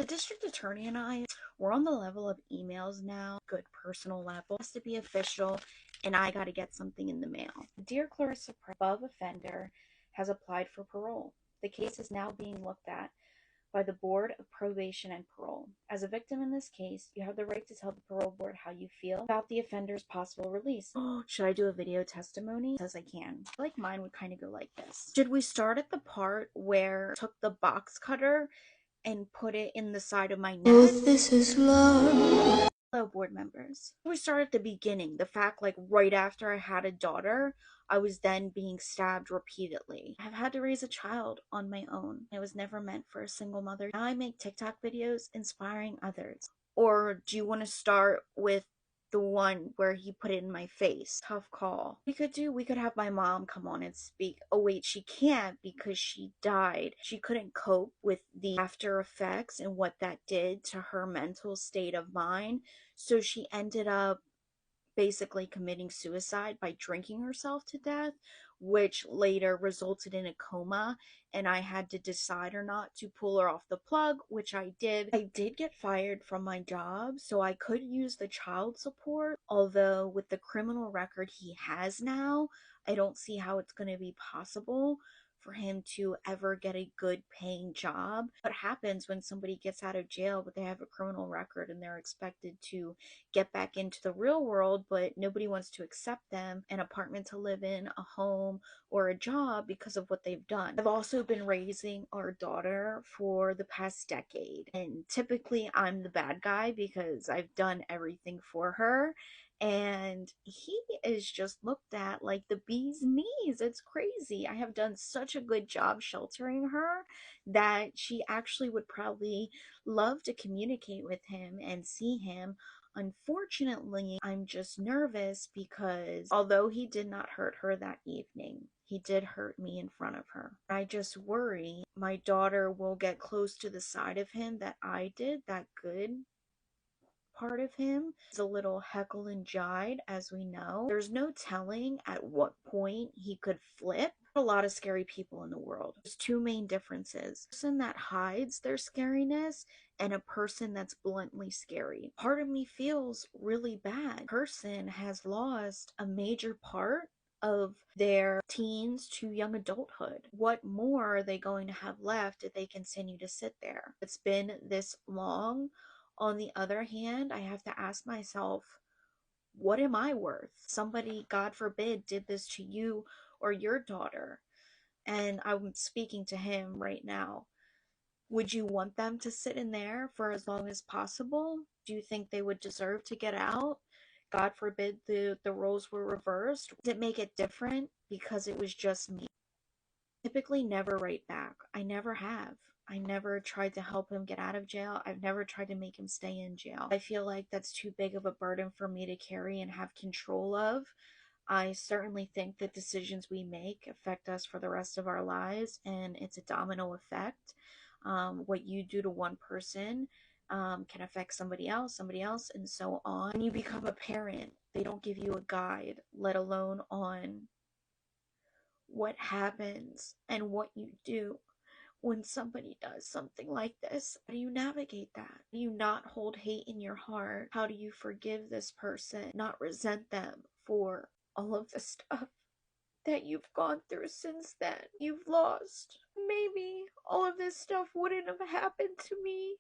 The district attorney and I, we're on the level of emails now, good personal level. It has to be official, and I got to get something in the mail. Dear Clarissa, above offender has applied for parole. The case is now being looked at by the Board of Probation and Parole. As a victim in this case, you have the right to tell the parole board how you feel about the offender's possible release. Should I do a video testimony? Says I can. I feel like mine would kind of go like this. Should we start at the part where I took the box cutter and put it in the side of my neck? Oh, this is love. Hello, board members. We start at the beginning. The fact, like, right after I had a daughter, I was then being stabbed repeatedly. I've had to raise a child on my own. It was never meant for a single mother. Now I make TikTok videos inspiring others. Or do you want to start with the one where he put it in my face? Tough call. We could have my mom come on and speak. Oh wait, she can't because she died. She couldn't cope with the after effects and what that did to her mental state of mind. So she ended up basically committing suicide by drinking herself to death, which later resulted in a coma, and I had to decide or not to pull her off the plug, which I did. I did get fired from my job, so I could use the child support, although with the criminal record he has now, I don't see how it's going to be possible for him to ever get a good paying job. What happens when somebody gets out of jail but they have a criminal record and they're expected to get back into the real world, but nobody wants to accept them an apartment to live in, a home, or a job because of what they've done. I've also been raising our daughter for the past decade, and typically I'm the bad guy because I've done everything for her, and he is just looked at like the bee's knees. It's crazy. I have done such a good job sheltering her that she actually would probably love to communicate with him and see him. Unfortunately, I'm just nervous because although he did not hurt her that evening, he did hurt me in front of her. I just worry my daughter will get close to the side of him that I did, that good part of him. Is a little heckle and jive, as we know. There's no telling at what point he could flip. A lot of scary people in the world. There's two main differences. A person that hides their scariness and a person that's bluntly scary. Part of me feels really bad. A person has lost a major part of their teens to young adulthood. What more are they going to have left if they continue to sit there? It's been this long. On the other hand, I have to ask myself, what am I worth? Somebody, God forbid, did this to you or your daughter, and I'm speaking to him right now. Would you want them to sit in there for as long as possible? Do you think they would deserve to get out? God forbid the roles were reversed. Does it make it different because it was just me? Typically never write back. I never have. I never tried to help him get out of jail. I've never tried to make him stay in jail. I feel like that's too big of a burden for me to carry and have control of. I certainly think that decisions we make affect us for the rest of our lives, and it's a domino effect. What you do to one person can affect somebody else, and so on. When you become a parent, they don't give you a guide, let alone on what happens and what you do when somebody does something like this. How do you navigate that? How do you not hold hate in your heart? How do you forgive this person, not resent them for all of the stuff that you've gone through since then? You've lost. Maybe all of this stuff wouldn't have happened to me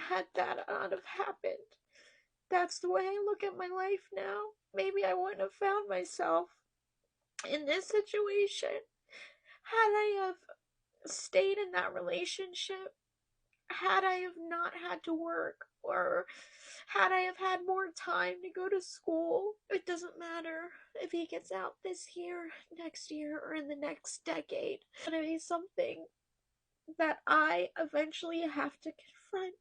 had that not have happened. That's the way I look at my life now. Maybe I wouldn't have found myself in this situation had I have stayed in that relationship, had I have not had to work, or had I have had more time to go to school. It doesn't matter if he gets out this year, next year, or in the next decade. It's gonna be something that I eventually have to confront.